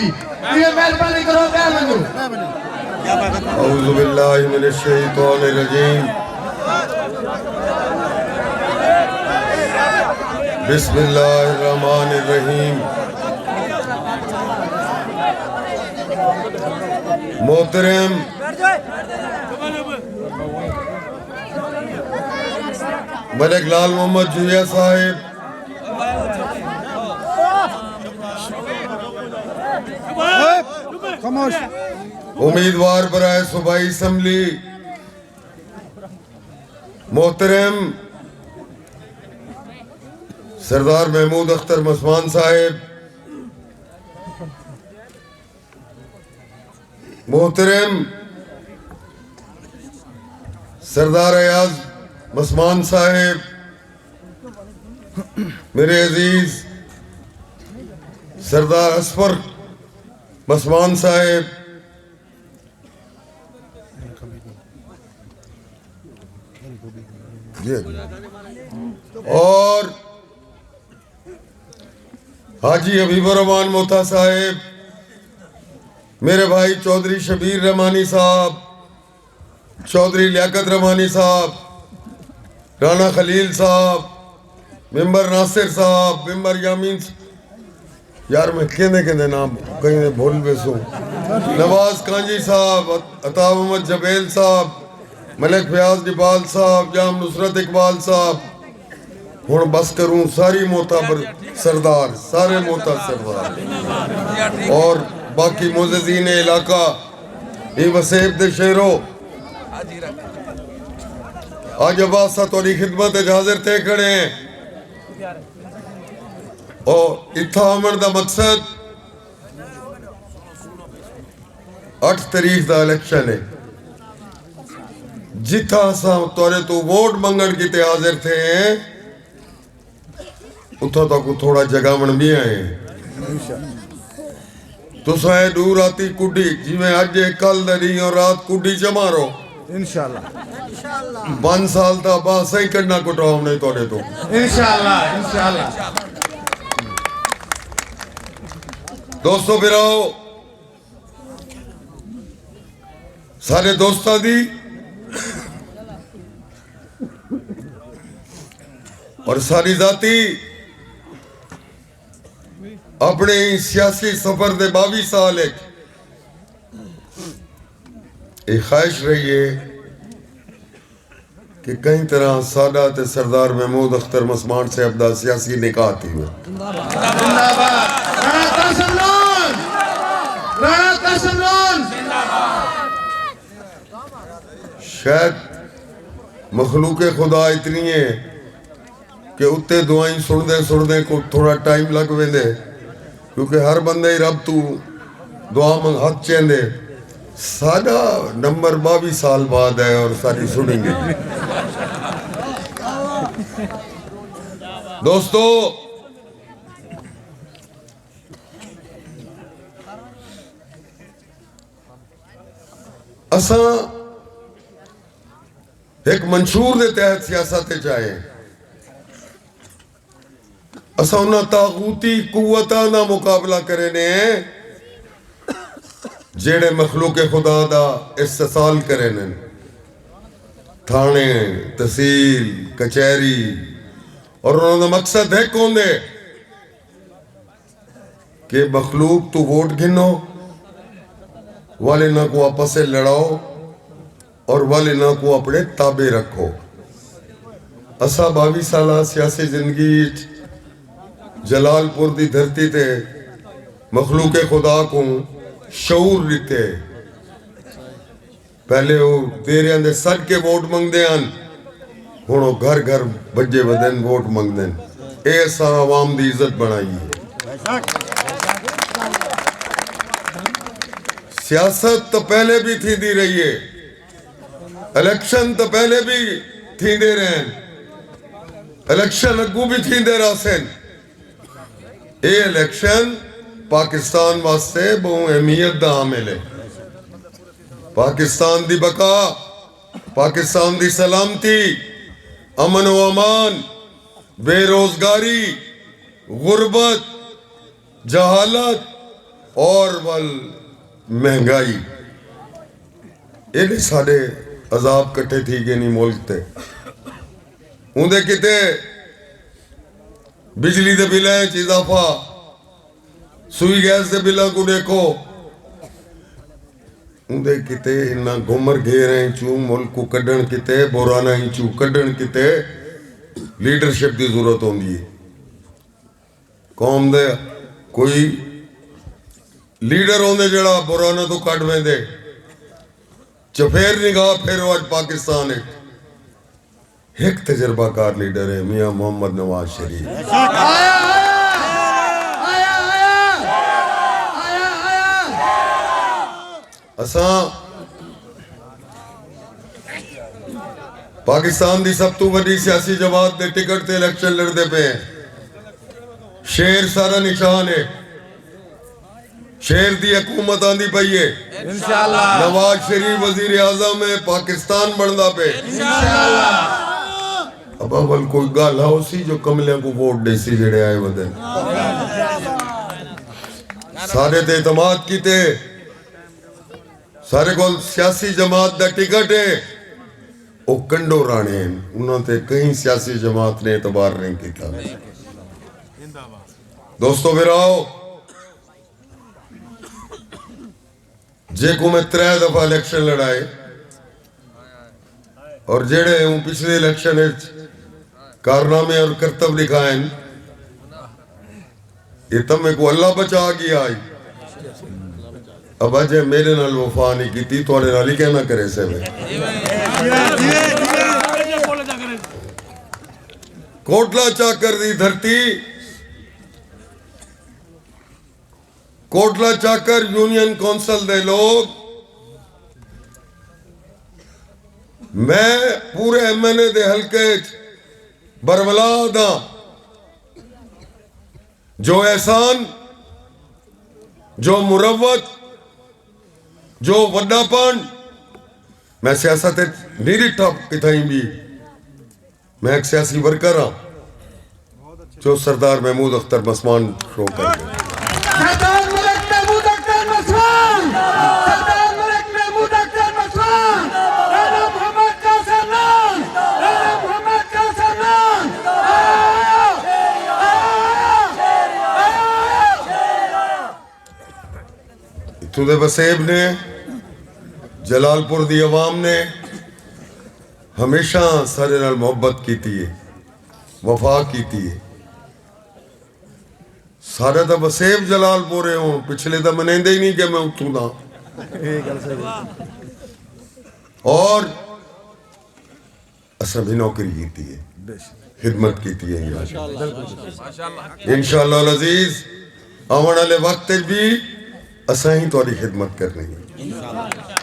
ये मेहरबानी करो मैं मंजूर औज़ु बिल्लाहि मिनश शैतानिर रजीम बिस्मिल्लाहिर रहमानिर रहीम। मोहतरम मलिक लाल मोहम्मद जुया साहिब, उम्मीदवार बराए सूबाई असम्बली, मोहतरम सरदार महमूद अख्तर मस्मान साहिब, मोहतरम सरदार अयाज मस्मान साहिब, मेरे अजीज सरदार असफर मस्मान साहिब, और हाजी हबीबुर रहमान मोता साहिब, मेरे भाई चौधरी शबीर रहमानी साहब, चौधरी लियाकत रहमानी साहब, राना खलील साहब, मेंबर नासिर साहब, मेंबर यामीन, यार मैं कहने नाम कहीं भूल बेसू, नवाज कांजी साहब, अता मोहम्मद जबेल साहब, मलिक फयाज इकबाल साहब, जाम नुसरत इकबाल साहब, हुण बस करूं सारी मोताबर सरदार, सारे मोता सरदार और बाकी मुअज़्ज़िज़ीन इलाका ये वसेब दे शेरो आज अब्बासा तोरी खिदमत हाजिर थे खड़े हैं और इत्था आमन दा मकसद 8 तारीख दा इलेक्शन है जिथा असा तोरे तो वोट मंगण किते हाजिर थे हैं उथा तक थोड़ा जगावण भी आए तुसां दूर आती कुड़ी जिवें अज कल दरी और रात कुड़ी जमारो इंशाल्लाह 5 साल दा बाद सही करना कुटाव नहीं तोड़े तो इंशाल्लाह इंशाल्लाह। दोस्तों फिराओ सारे दोस्तां दी और सारी जाती अपने सियासी सफर दे 22 साल एक ख्वाहिश रही है कि कई तरह सादा ते सरदार महमूद अख्तर मस्मान से अपना सियासी निकाह थी हुए शायद मखलूक खुदा इतनी है कि उत्ते दुआई सुनदे को थोड़ा टाइम लग वेंदे क्योंकि हर बंदे ही रब तू दुआ मंग हाथ चेंदे सादा नंबर 22 साल बाद है और सारी सुनेंगे। दोस्तों असा एक मंशूर के तहत सियासत चाहे असा उन्हें तागूती कुव्वतां दा मुकाबला करे ने जेड़े मखलूक खुदा दा इस्तेसाल करे ने थाने तहसील कचहरी और उन्होंने मकसद है कौन दे कि मखलूक तू वोट गिनो वाले ना को आपस से लड़ाओ और वाले ना को अपने ताबे रखो। असा 22 साल सियासी जिंदगी जलालपुर दी धरती ते मखलूक खुदा को शऊर दिते पहले वो देरियां दे सद के वोट मंगदे हन हुण घर घर बजे बदन वोट मंगदे ए असा आवाम दी इज्जत बनाई है। सियासत तो पहले भी थी दी रही है इलेक्शन तो पहले भी थी दे रहे हैं इलेक्शन अगू भी थी दे रहा ये इलेक्शन पाकिस्तान वास्ते बहु अहमियत दा हामिल है। पाकिस्तान दी बका पाकिस्तान दी सलामती अमन व अमान बेरोजगारी गुरबत जहालत और वल महंगाई ये सारे अजाब कट्ठे थी गए नहीं मुल्क ते उन्दे किते बिजली दे बिलें च इजाफा सुई गैस दे बिलों को देखो उन्दे किते इन्ना घुमर घेर चू मुल्क को कड्डण किते बोराना चू कड्डण किते लीडरशिप की जरूरत होंदी है कौम दे कोई लीडर होंदे जड़ा बोराना तो कट वेंदे चफेर निगाह फिर आज पाकिस्तान एक तजर्बाकार लीडर है मियां मोहम्मद नवाज शरीफ असा पाकिस्तान की सब तो बड़ी सियासी जमात के टिकट से इलेक्शन लड़ते पे शेर सारा निशान है शेर की हुकूमत आंदी पई है इंशाअल्लाह नवाज शरीफ वजीर आजम है पाकिस्तान बनता पे अब अवल कोई गल है उसी जो कमलियां को वोट देसी जेड़े आए वदन सारे ते इतमाद कीते सारे को सियासी जमात का टिकट है वो कंडो राणे उन्होंने कहीं सियासी जमात ने एतबार नहीं किया दोस्तों मेराओ जे को मैं 3 दफा इलेक्शन लड़ाए और जेड़े हूँ पिछले इलेक्शन कारनामे और करतब दिखाए ये तब मेरे को अल्लाह बचा गया आई अब अजय मेरे नाल वफा नहीं की थोड़े नाल ही कहना करे से में कोटला चाकर दी धरती कोटला चाकर यूनियन कौंसल दे लोग मैं पूरे एमएनए दे हल्के बरमलाद हाँ जो एहसान जो मुरवत जो वड्डापन मैं सियासत नहीं डिठा कितई भी मैं एक सियासी वर्कर हाँ जो सरदार महमूद अख्तर मसमान शो कर इत्थों वसेब ने जलालपुर दी अवाम ने हमेशा सारे नाल मोहब्बत की है वफा की है सारे तो वसेब जलालपुर हो पिछले तो मनेंदे ही नहीं कि मैं उठूं ना और असा भी नौकरी की है खिदमत की है इंशाअल्लाह अजीज आने वाले वक्त भी असा ही थोड़ी खिदमत करनी है